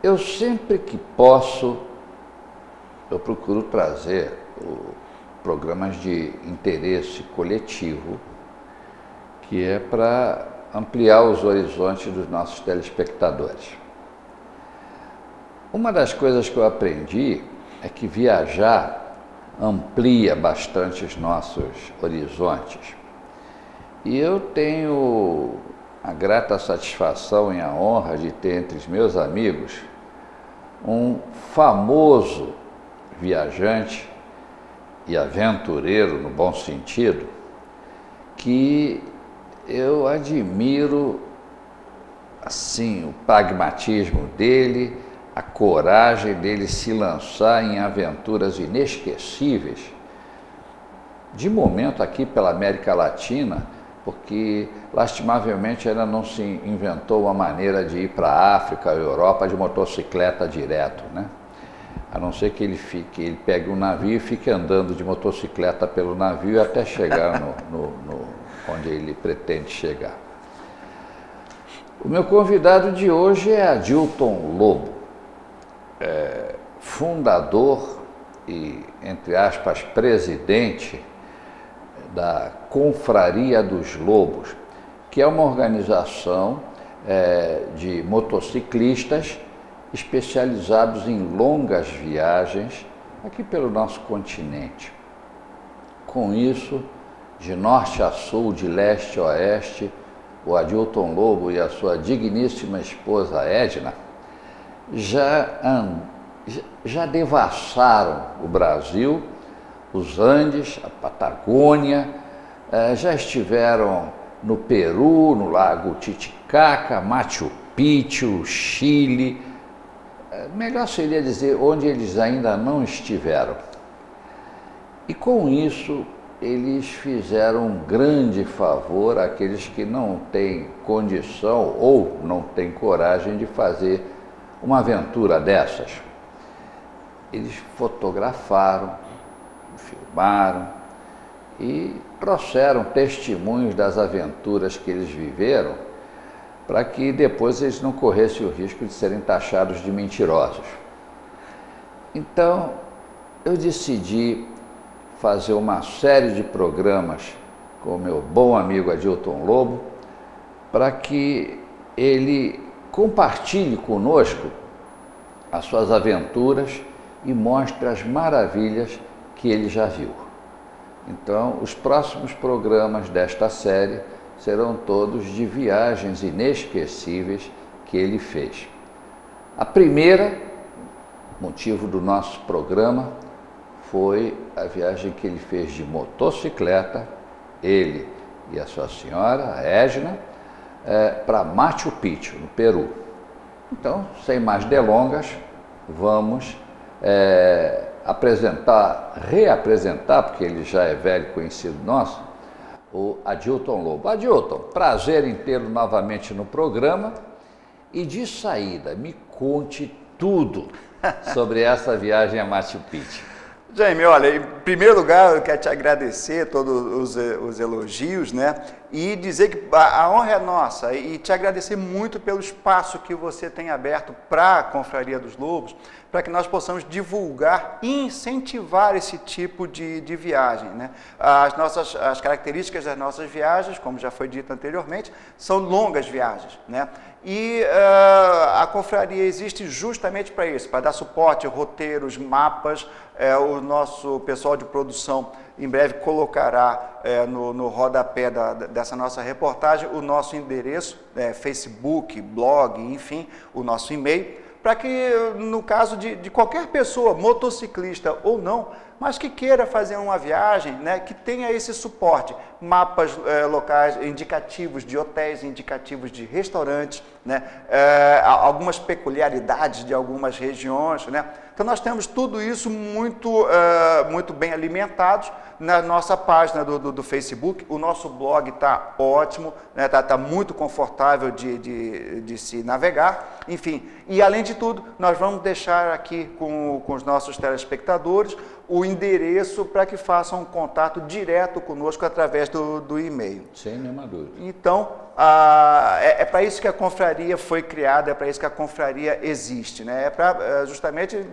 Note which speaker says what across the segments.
Speaker 1: Eu sempre que posso, eu procuro trazer programas de interesse coletivo, que é para ampliar os horizontes dos nossos telespectadores. Uma das coisas que eu aprendi é que viajar amplia bastante os nossos horizontes. E eu tenho a grata satisfação e a honra de ter entre os meus amigos um famoso viajante e aventureiro, no bom sentido, que eu admiro assim o pragmatismo dele, a coragem dele se lançar em aventuras inesquecíveis, de momento aqui pela América Latina, porque lastimavelmente ainda não se inventou uma maneira de ir para a África, Europa de motocicleta direto, né? A não ser que ele pegue um navio e fique andando de motocicleta pelo navio até chegar onde ele pretende chegar. O meu convidado de hoje é Adilton Lobo, fundador e, entre aspas, presidente da Confraria dos Lobos, que é uma organização de motociclistas especializados em longas viagens aqui pelo nosso continente. Com isso, de norte a sul, de leste a oeste, o Adilton Lobo e a sua digníssima esposa Edna já devassaram o Brasil, os Andes, a Patagônia, já estiveram no Peru, no Lago Titicaca, Machu Picchu, Chile. Melhor seria dizer onde eles ainda não estiveram. E com isso, eles fizeram um grande favor àqueles que não têm condição ou não têm coragem de fazer uma aventura dessas. Eles fotografaram, filmaram e trouxeram testemunhos das aventuras que eles viveram para que depois eles não corressem o risco de serem taxados de mentirosos. Então, eu decidi fazer uma série de programas com o meu bom amigo Adilton Lobo para que ele compartilhe conosco as suas aventuras e mostre as maravilhas que ele já viu. Então, os próximos programas desta série serão todos de viagens inesquecíveis que ele fez. A primeira, motivo do nosso programa, foi a viagem que ele fez de motocicleta, ele e a sua senhora, a Edna, para Machu Picchu, no Peru. Então, sem mais delongas, vamos reapresentar, porque ele já é velho conhecido nosso, o Adilton Lobo. Adilton, prazer em tê-lo novamente no programa. E de saída, me conte tudo sobre essa viagem a Machu Picchu.
Speaker 2: Jaime, olha, em primeiro lugar eu quero te agradecer todos os elogios, né? E dizer que a honra é nossa e te agradecer muito pelo espaço que você tem aberto para a Confraria dos Lobos, para que nós possamos divulgar e incentivar esse tipo de viagem, né? As características das nossas viagens, como já foi dito anteriormente, são longas viagens, né? E a confraria existe justamente para isso, para dar suporte, roteiros, mapas. O nosso pessoal de produção em breve colocará no rodapé dessa nossa reportagem o nosso endereço, Facebook, blog, enfim, o nosso e-mail, para que no caso de qualquer pessoa, motociclista ou não, mas que queira fazer uma viagem, né, que tenha esse suporte, mapas locais, indicativos de hotéis, indicativos de restaurantes, né, algumas peculiaridades de algumas regiões, né. Então nós temos tudo isso muito bem alimentados na nossa página do Facebook. O nosso blog está ótimo, né, tá muito confortável de se navegar, enfim. E além de tudo, nós vamos deixar aqui com os nossos telespectadores o endereço para que façam um contato direto conosco através do e-mail.
Speaker 1: Sem nenhuma dúvida.
Speaker 2: Então, é para isso que a confraria foi criada, é para isso que a confraria existe, né? É para justamente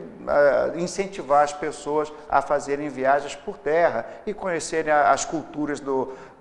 Speaker 2: incentivar as pessoas a fazerem viagens por terra e conhecerem as culturas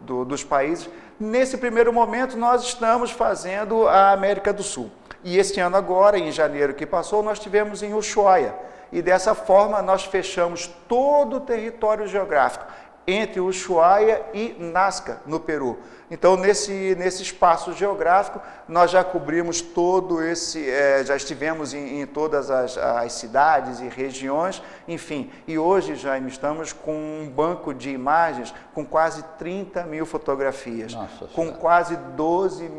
Speaker 2: dos países. Nesse primeiro momento, nós estamos fazendo a América do Sul. E este ano agora, em janeiro que passou, nós tivemos em Ushuaia. E dessa forma, nós fechamos todo o território geográfico entre Ushuaia e Nazca, no Peru. Então, nesse espaço geográfico, nós já cobrimos todo esse, já estivemos em todas as cidades e regiões, enfim. E hoje, Jaime, estamos com um banco de imagens com quase 30 mil fotografias, com quase 12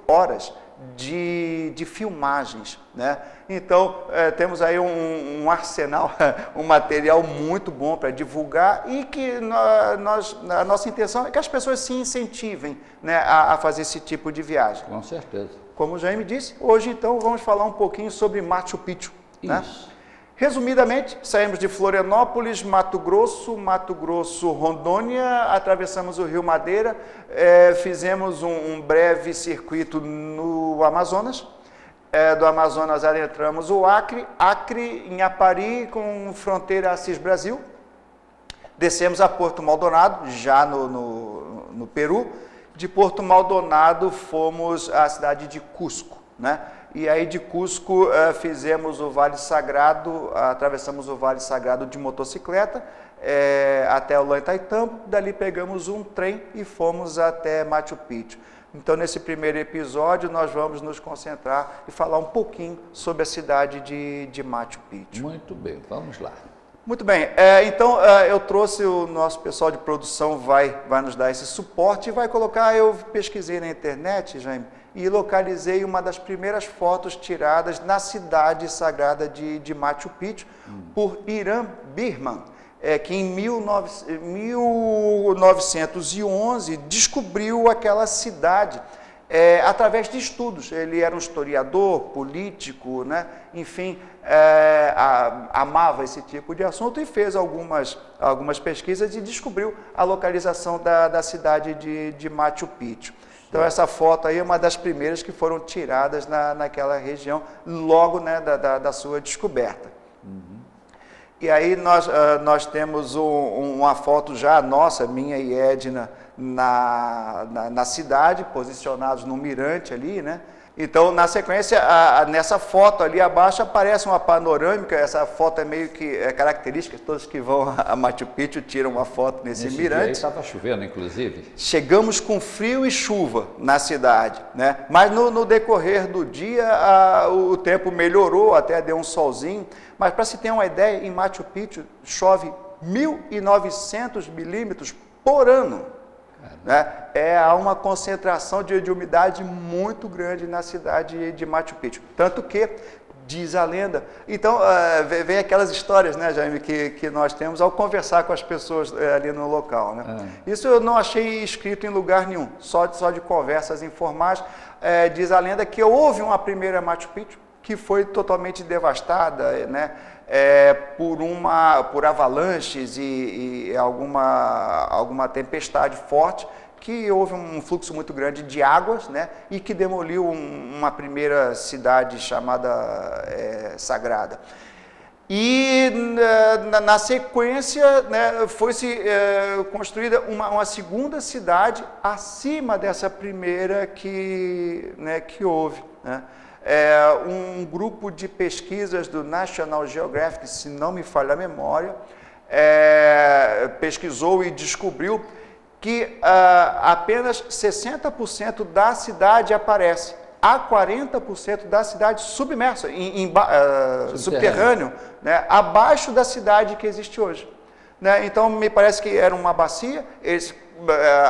Speaker 2: horas de filmagens, né? Então, temos aí um arsenal, um material muito bom para divulgar e que a nossa intenção é que as pessoas se incentivem, né, a fazer esse tipo de viagem.
Speaker 1: Com certeza.
Speaker 2: Como o Jaime disse, hoje então vamos falar um pouquinho sobre Machu Picchu, né?
Speaker 1: Isso.
Speaker 2: Resumidamente, saímos de Florianópolis, Mato Grosso, Rondônia, atravessamos o Rio Madeira, fizemos um breve circuito no Amazonas. Do Amazonas adentramos o Acre, Inhapari, com fronteira Assis Brasil. Descemos a Porto Maldonado, já no Peru. De Porto Maldonado fomos à cidade de Cusco, né? E aí de Cusco fizemos o Vale Sagrado, atravessamos o Vale Sagrado de motocicleta até Ollantaytambo, dali pegamos um trem e fomos até Machu Picchu. Então, nesse primeiro episódio, nós vamos nos concentrar e falar um pouquinho sobre a cidade de Machu Picchu.
Speaker 1: Muito bem, vamos lá.
Speaker 2: Muito bem, então eu trouxe, o nosso pessoal de produção vai nos dar esse suporte e vai colocar, eu pesquisei na internet, Jaime, e localizei uma das primeiras fotos tiradas na cidade sagrada de Machu Picchu por Hiram Birman, que em 1911 descobriu aquela cidade através de estudos. Ele era um historiador, político, né? Enfim, amava esse tipo de assunto e fez algumas pesquisas e descobriu a localização da cidade de Machu Picchu. Então, essa foto aí é uma das primeiras que foram tiradas naquela região, logo, né, da sua descoberta. E aí nós temos uma foto já nossa, minha e Edna, na cidade, posicionados no mirante ali, né? Então, na sequência, nessa foto ali abaixo aparece uma panorâmica. Essa foto é meio que característica, todos que vão a Machu Picchu tiram uma foto nesse mirante.
Speaker 1: Estava chovendo, inclusive.
Speaker 2: Chegamos com frio e chuva na cidade, né? Mas no decorrer do dia o tempo melhorou, até deu um solzinho. Mas para se ter uma ideia, em Machu Picchu chove 1.900 milímetros por ano. Né? Há uma concentração de umidade muito grande na cidade de Machu Picchu. Tanto que, diz a lenda, então vem aquelas histórias, né, Jaime, que nós temos ao conversar com as pessoas ali no local, né? Isso eu não achei escrito em lugar nenhum, só de conversas informais. Diz a lenda que houve uma primeira Machu Picchu que foi totalmente devastada, né? Por avalanches e alguma tempestade forte, que houve um fluxo muito grande de águas, né? E que demoliu uma primeira cidade chamada Sagrada. E na sequência, né, foi-se construída uma segunda cidade acima dessa primeira que houve, né? Um grupo de pesquisas do National Geographic, se não me falha a memória, pesquisou e descobriu que apenas 60% da cidade aparece. Há 40% da cidade submersa, subterrâneo, né, abaixo da cidade que existe hoje. Né? Então, me parece que era uma bacia,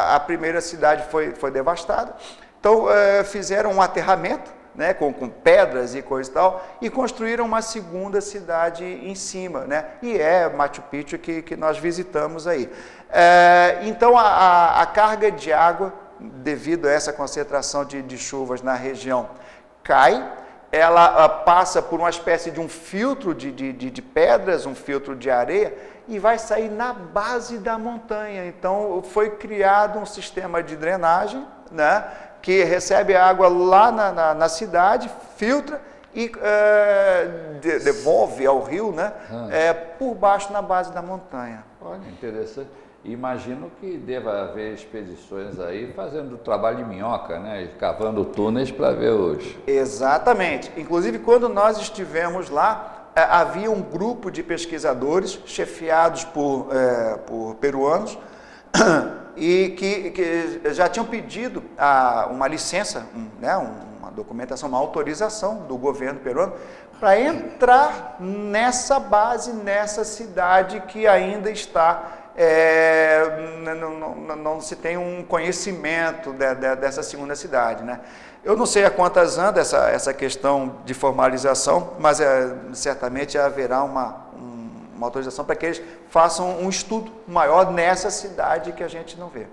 Speaker 2: a primeira cidade foi devastada, então fizeram um aterramento, né, com pedras e coisa e tal, e construíram uma segunda cidade em cima, né, e Machu Picchu que nós visitamos aí. Então, a carga de água, devido a essa concentração de chuvas na região, cai, ela passa por uma espécie de um filtro de pedras, um filtro de areia, e vai sair na base da montanha. Então, foi criado um sistema de drenagem, né, que recebe a água lá na cidade, filtra e devolve ao rio, né, por baixo, na base da montanha.
Speaker 1: Olha, interessante. Imagino que deva haver expedições aí fazendo trabalho de minhoca, né? Cavando túneis para ver os...
Speaker 2: Exatamente. Inclusive, quando nós estivemos lá, havia um grupo de pesquisadores chefiados por peruanos e que já tinham pedido uma licença, uma documentação, uma autorização do governo peruano para entrar nessa base, nessa cidade que ainda está... não se tem um conhecimento dessa segunda cidade, né? Eu não sei há quantas anda essa questão de formalização, mas certamente haverá uma autorização para que eles façam um estudo maior nessa cidade que a gente não vê.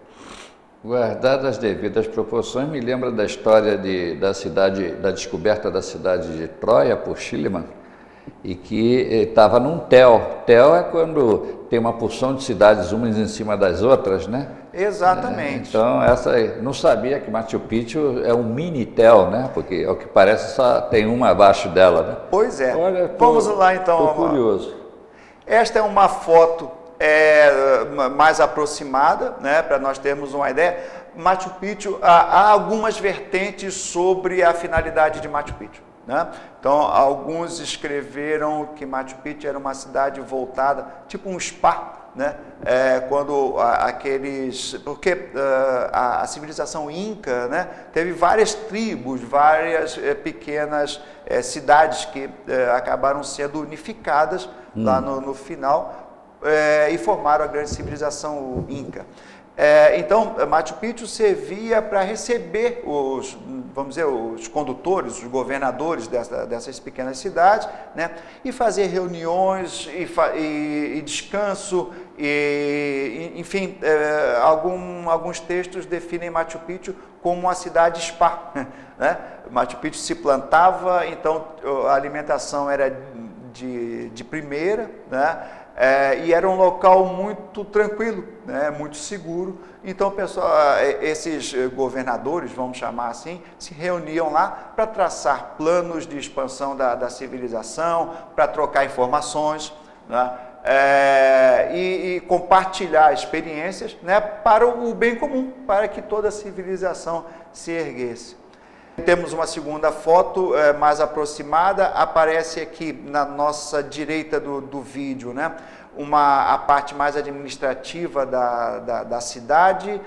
Speaker 1: Guardadas as devidas proporções, me lembra da história da descoberta da cidade de Troia por Schliemann, e que estava num tel. Tel é quando tem uma porção de cidades umas em cima das outras, né?
Speaker 2: Exatamente.
Speaker 1: Então, não sabia que Machu Picchu é um mini tel, né? Porque, ao que parece, só tem uma abaixo dela, né?
Speaker 2: Pois é. Olha, vamos lá, então.
Speaker 1: Estou curioso.
Speaker 2: Esta é uma foto mais aproximada, né? Para nós termos uma ideia. Machu Picchu, há algumas vertentes sobre a finalidade de Machu Picchu, né? Então, alguns escreveram que Machu Picchu era uma cidade voltada, tipo um spa, né? Porque a civilização inca, né, teve várias tribos, várias pequenas cidades que acabaram sendo unificadas lá no final e formaram a grande civilização inca. Então, Machu Picchu servia para receber os condutores, os governadores dessas pequenas cidades, né, e fazer reuniões e descanso, enfim, alguns textos definem Machu Picchu como uma cidade spa, né? Machu Picchu se plantava, então a alimentação era de primeira, né? E era um local muito tranquilo, né, muito seguro. Então, pessoal, esses governadores, vamos chamar assim, se reuniam lá para traçar planos de expansão da civilização, para trocar informações, né, e compartilhar experiências, né, para o bem comum, para que toda a civilização se erguesse. Temos uma segunda foto mais aproximada, aparece aqui na nossa direita do vídeo, né? A parte mais administrativa da cidade,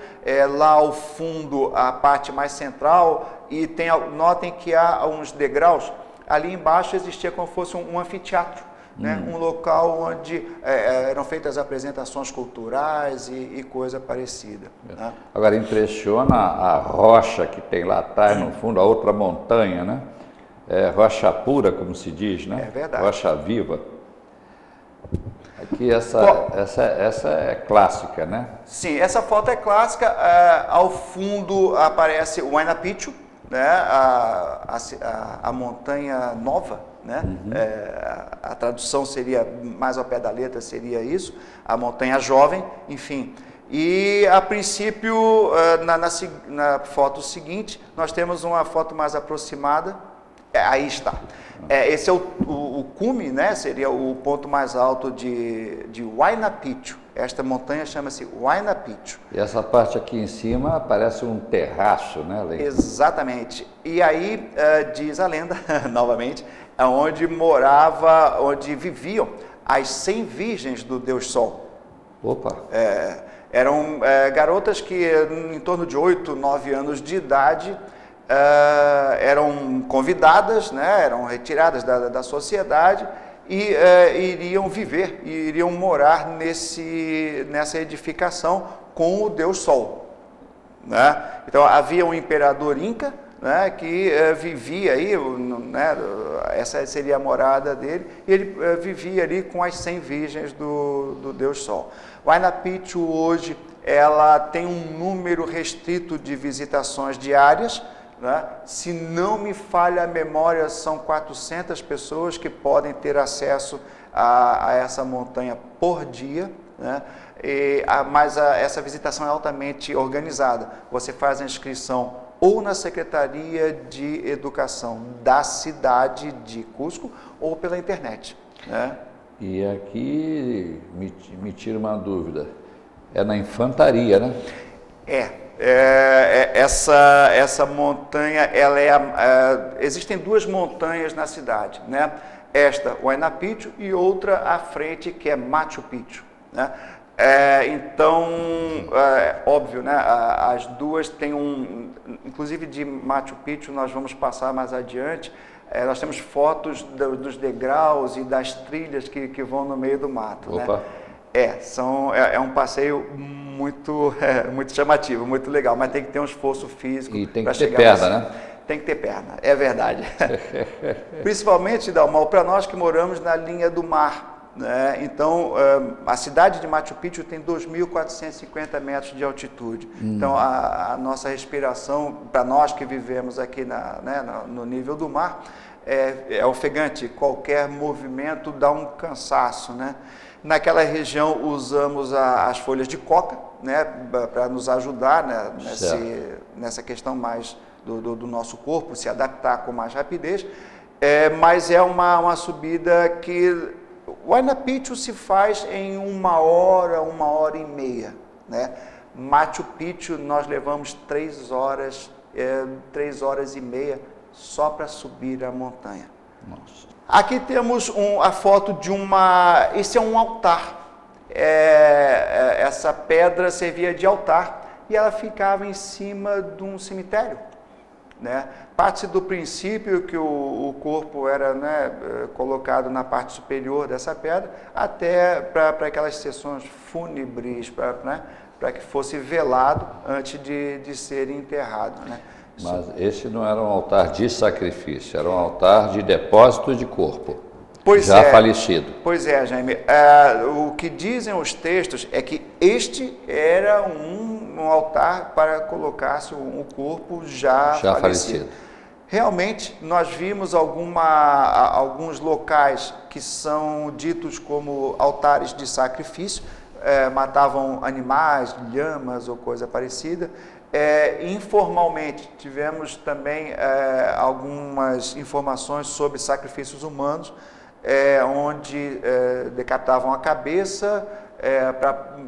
Speaker 2: lá ao fundo a parte mais central, e notem que há uns degraus, ali embaixo existia como se fosse um anfiteatro, né? Um local onde eram feitas apresentações culturais e coisa parecida. Né?
Speaker 1: Agora, impressiona a rocha que tem lá atrás, no fundo, a outra montanha, né? Rocha pura, como se diz, né?
Speaker 2: É verdade.
Speaker 1: Rocha viva. Aqui essa é clássica, né?
Speaker 2: Sim, essa foto é clássica. Ao fundo aparece o Huayna Picchu, né? A montanha nova, né? A tradução seria, mais ao pé da letra, seria isso, a montanha jovem, enfim. E, a princípio, na foto seguinte, nós temos uma foto mais aproximada. Aí está. Esse é o cume, né? Seria o ponto mais alto de Huayna Picchu. Esta montanha chama-se Huayna Picchu.
Speaker 1: E essa parte aqui em cima parece um terraço, né, Lei?
Speaker 2: Exatamente. E aí, diz a lenda, novamente, onde viviam as 100 virgens do Deus Sol.
Speaker 1: Opa!
Speaker 2: Eram garotas que, em torno de 8, 9 anos de idade, eram convidadas, né, eram retiradas da sociedade e iriam viver, iriam morar nessa edificação com o Deus Sol, né? Então, havia um imperador inca, né, que vivia aí, né, essa seria a morada dele, e ele vivia ali com as 100 virgens do Deus Sol. Huayna Picchu hoje, ela tem um número restrito de visitações diárias, né? Se não me falha a memória, são 400 pessoas que podem ter acesso a essa montanha por dia, né? Mas essa visitação é altamente organizada. Você faz a inscrição ou na Secretaria de Educação da cidade de Cusco ou pela internet, né?
Speaker 1: E aqui me tira uma dúvida, é na Infantaria, né?
Speaker 2: Essa montanha, existem duas montanhas na cidade, né? Esta, Huayna Picchu, e outra à frente, que é Machu Picchu, né? Então, óbvio, né? As duas têm inclusive de Machu Picchu nós vamos passar mais adiante, nós temos fotos dos degraus e das trilhas que vão no meio do mato,
Speaker 1: Opa.
Speaker 2: né? É um passeio muito chamativo, muito legal, mas tem que ter um esforço físico.
Speaker 1: E tem que ter perna, né?
Speaker 2: Tem que ter perna, é verdade. Principalmente, Dalmau, para nós que moramos na linha do mar, né? Então, a cidade de Machu Picchu tem 2.450 metros de altitude. Então, a nossa respiração, para nós que vivemos aqui no nível do mar, é ofegante. Qualquer movimento dá um cansaço, né? Naquela região usamos as folhas de coca, né, para nos ajudar, né, nessa questão mais do nosso corpo, se adaptar com mais rapidez, mas é uma subida que o Huayna Picchu se faz em 1 hora e meia, né? Machu Picchu nós levamos 3 horas e meia só para subir a montanha.
Speaker 1: Nossa.
Speaker 2: Aqui temos a foto de esse é um altar, essa pedra servia de altar e ela ficava em cima de um cemitério, né? Parte do princípio que o corpo era, né, colocado na parte superior dessa pedra, até para aquelas sessões fúnebres, para que fosse velado antes de ser enterrado, né?
Speaker 1: Mas esse não era um altar de sacrifício, era um altar de depósito de corpo, falecido.
Speaker 2: Pois é, Jaime. O que dizem os textos é que este era um altar para colocar-se um corpo já falecido. Realmente, nós vimos alguns locais que são ditos como altares de sacrifício, matavam animais, lhamas ou coisa parecida. Informalmente, tivemos também algumas informações sobre sacrifícios humanos, onde decapitavam a cabeça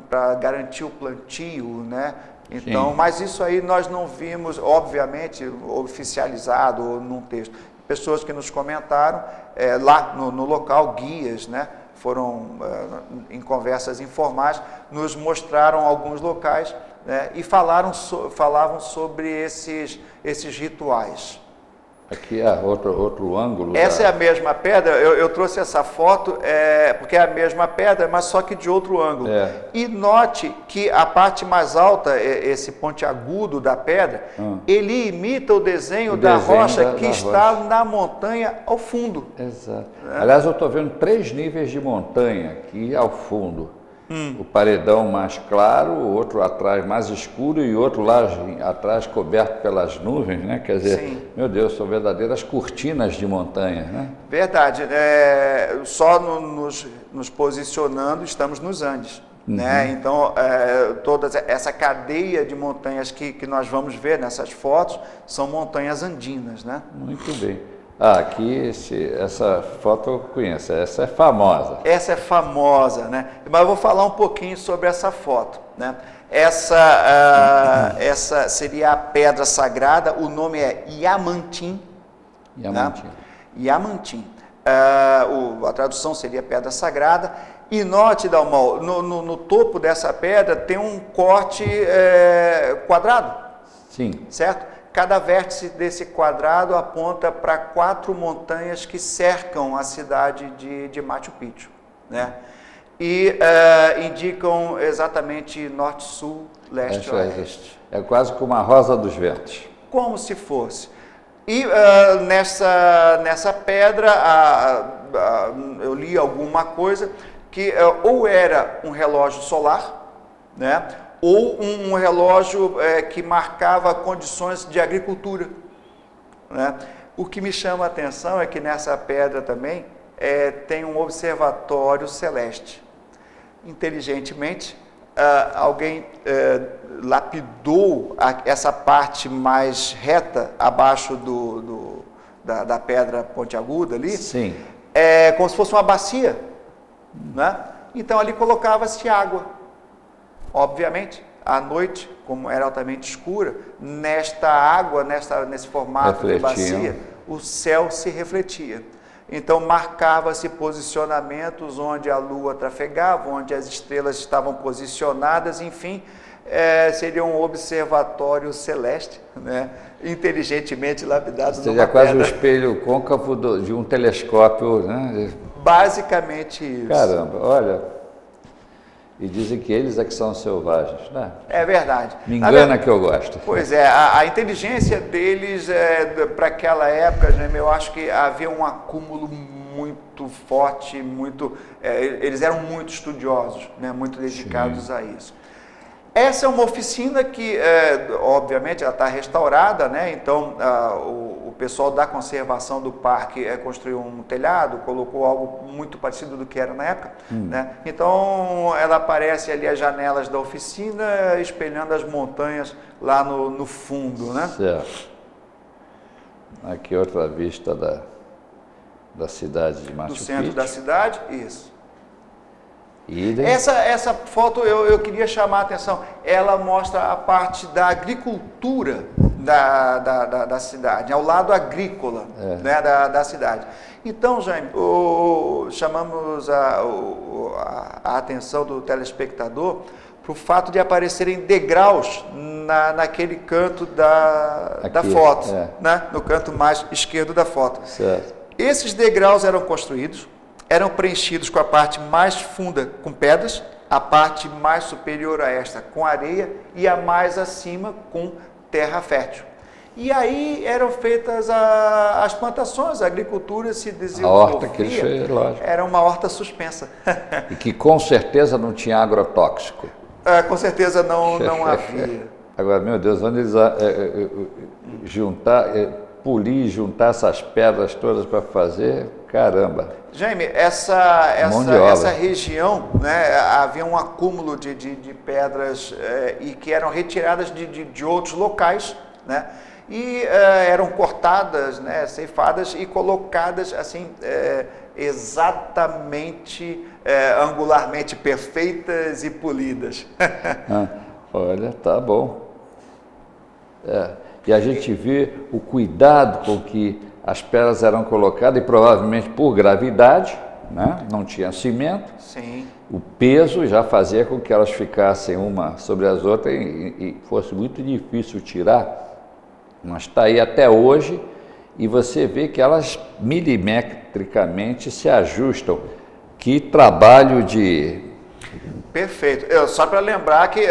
Speaker 2: para garantir o plantio, né? Então, mas isso aí nós não vimos, obviamente, oficializado ou num texto. Pessoas que nos comentaram lá no local, guias, né? Foram em conversas informais, nos mostraram alguns locais, né? E falavam sobre esses rituais.
Speaker 1: Aqui é outro ângulo.
Speaker 2: Essa é a mesma pedra, eu trouxe essa foto, porque é a mesma pedra, mas só que de outro ângulo. E note que a parte mais alta, esse pontiagudo da pedra, ele imita o desenho da rocha que está na montanha ao fundo.
Speaker 1: Exato. Aliás, eu estou vendo 3 níveis de montanha aqui ao fundo. O paredão mais claro, o outro atrás mais escuro e outro lá atrás coberto pelas nuvens, né? Quer dizer, sim, meu Deus, são verdadeiras cortinas de montanha, né?
Speaker 2: Verdade. Só nos posicionando estamos nos Andes, né? Então, toda essa cadeia de montanhas que nós vamos ver nessas fotos são montanhas andinas, né?
Speaker 1: Muito bem. Aqui, essa foto eu conheço, essa é famosa.
Speaker 2: Essa é famosa, né? Mas eu vou falar um pouquinho sobre essa foto, né? Essa seria a pedra sagrada, o nome é Yamantin.
Speaker 1: Yamantin.
Speaker 2: Né? Yamantin. A tradução seria pedra sagrada. E note, Dalmau, no topo dessa pedra tem um corte quadrado.
Speaker 1: Sim.
Speaker 2: Certo? Cada vértice desse quadrado aponta para 4 montanhas que cercam a cidade de Machu Picchu, né? E indicam exatamente norte, sul, leste e oeste.
Speaker 1: É quase como a rosa dos ventos.
Speaker 2: Como se fosse. E nessa pedra, eu li alguma coisa que ou era um relógio solar, né? Ou um relógio que marcava condições de agricultura. né? O que me chama a atenção é que nessa pedra também tem um observatório celeste. Inteligentemente, alguém lapidou essa parte mais reta abaixo da pedra pontiaguda ali,
Speaker 1: sim,
Speaker 2: como se fosse uma bacia, né? Então ali colocava-se água. Obviamente, à noite, como era altamente escura, nesta água, nesse formato de bacia, o céu se refletia. Então marcava-se posicionamentos onde a lua trafegava, onde as estrelas estavam posicionadas, enfim, seria um observatório celeste, né? Inteligentemente lapidado.
Speaker 1: Seria quase o espelho côncavo de um telescópio, né?
Speaker 2: Basicamente isso.
Speaker 1: Caramba, olha. E dizem que eles é que são selvagens, né?
Speaker 2: É verdade.
Speaker 1: Me engana que eu gosto.
Speaker 2: Pois é, a inteligência deles, para aquela época, né, eu acho que havia um acúmulo muito forte, eles eram muito estudiosos, né, muito dedicados a isso. Essa é uma oficina que, obviamente, ela está restaurada, né? Então o pessoal da conservação do parque construiu um telhado, colocou algo muito parecido do que era na época, né? Então ela aparece ali as janelas da oficina, espelhando as montanhas lá no fundo, né?
Speaker 1: Certo. Aqui outra vista da cidade de Machu Picchu.
Speaker 2: Do centro da cidade, isso.
Speaker 1: Idem.
Speaker 2: Essa foto eu queria chamar a atenção, ela mostra a parte da agricultura da cidade, ao lado agrícola, né, da cidade. Então, Jaime, chamamos a atenção do telespectador para o fato de aparecerem degraus naquele canto da foto, né, no canto mais esquerdo da foto.
Speaker 1: Certo.
Speaker 2: Esses degraus eram construídos, eram preenchidos com a parte mais funda com pedras, a parte mais superior a esta com areia e a mais acima com terra fértil. E aí eram feitas as plantações, a agricultura se desenvolvia.
Speaker 1: A horta que eles fez, lógico.
Speaker 2: Era uma horta suspensa.
Speaker 1: E que com certeza não tinha agrotóxico.
Speaker 2: Com certeza não havia.
Speaker 1: Agora, meu Deus, onde eles polir, juntar essas pedras todas para fazer, caramba.
Speaker 2: Jaime, essa região, né, havia um acúmulo de pedras e que eram retiradas de outros locais, né, e eram cortadas, né, ceifadas e colocadas assim exatamente, angularmente perfeitas e polidas.
Speaker 1: Olha, tá bom. E a gente vê o cuidado com que as pedras eram colocadas, e provavelmente por gravidade, né? Não tinha cimento.
Speaker 2: Sim.
Speaker 1: O peso já fazia com que elas ficassem uma sobre as outras e fosse muito difícil tirar. Mas está aí até hoje e você vê que elas milimetricamente se ajustam. Que trabalho de...
Speaker 2: Perfeito. Só para lembrar que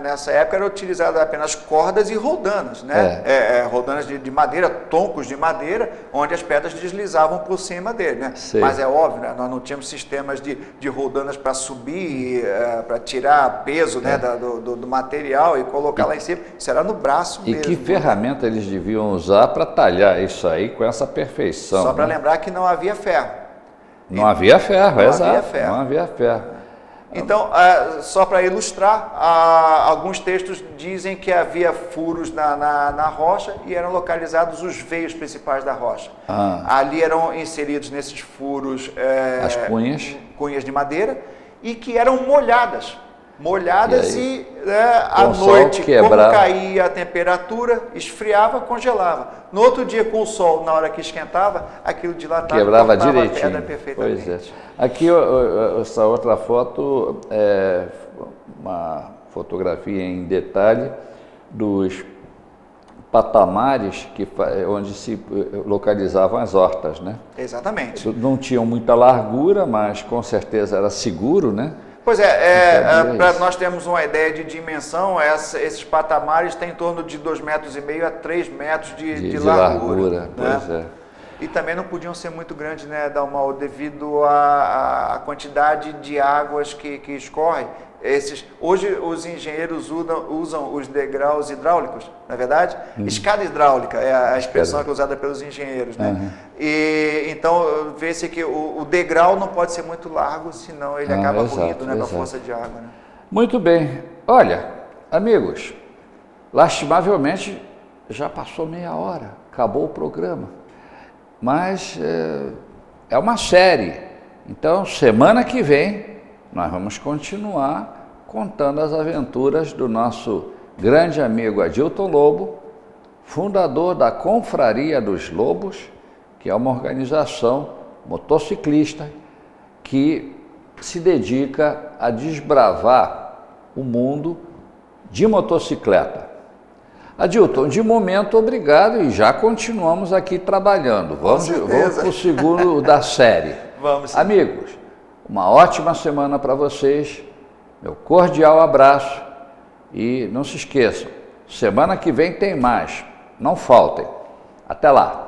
Speaker 2: nessa época eram utilizadas apenas cordas e roldanas, né? Roldanas de madeira, toncos de madeira, onde as pedras deslizavam por cima dele, né?
Speaker 1: Sei.
Speaker 2: Mas é óbvio, né? Nós não tínhamos sistemas de roldanas para subir, para tirar peso, né? do material e colocar lá em cima. Isso era no braço mesmo.
Speaker 1: E que ferramenta eles deviam usar para talhar isso aí com essa perfeição?
Speaker 2: Só para lembrar que não havia ferro.
Speaker 1: Não havia ferro, exato.
Speaker 2: Não
Speaker 1: havia ferro.
Speaker 2: Então, só para ilustrar, alguns textos dizem que havia furos na rocha e eram localizados os veios principais da rocha. Ali eram inseridos nesses furos
Speaker 1: as
Speaker 2: cunhas de madeira e que eram molhadas e à
Speaker 1: o
Speaker 2: noite, como
Speaker 1: quebrava.
Speaker 2: caía a temperatura, esfriava, congelava. No outro dia, com o sol, na hora que esquentava, aquilo dilatava,
Speaker 1: quebrava
Speaker 2: cortava
Speaker 1: direitinho.
Speaker 2: a pedra perfeitamente.
Speaker 1: Pois é. Aqui, essa outra foto é uma fotografia em detalhe dos patamares onde se localizavam as hortas, né?
Speaker 2: Exatamente.
Speaker 1: Não tinham muita largura, mas com certeza era seguro, né?
Speaker 2: Pois para nós termos uma ideia de dimensão, esses patamares têm em torno de 2,5 metros a 3 metros de largura. Né?
Speaker 1: Pois é.
Speaker 2: E também não podiam ser muito grandes, né, Dalmau, devido à quantidade de águas que escorrem. Hoje os engenheiros usam os degraus hidráulicos, não é verdade? Escada hidráulica é a expressão que é usada pelos engenheiros, né? E então vê-se que o degrau não pode ser muito largo, senão ele acaba ruindo, né, com a força de água, né?
Speaker 1: Muito bem. Olha, amigos, lastimavelmente já passou meia hora, acabou o programa. Mas é uma série. Então, semana que vem, nós vamos continuar contando as aventuras do nosso grande amigo Adilton Lobo, fundador da Confraria dos Lobos, que é uma organização motociclista que se dedica a desbravar o mundo de motocicleta. Adilton, de momento, obrigado e já continuamos aqui trabalhando. Vamos para o segundo da série.
Speaker 2: Vamos sim.
Speaker 1: Amigos, uma ótima semana para vocês, meu cordial abraço e não se esqueçam, semana que vem tem mais, não faltem. Até lá!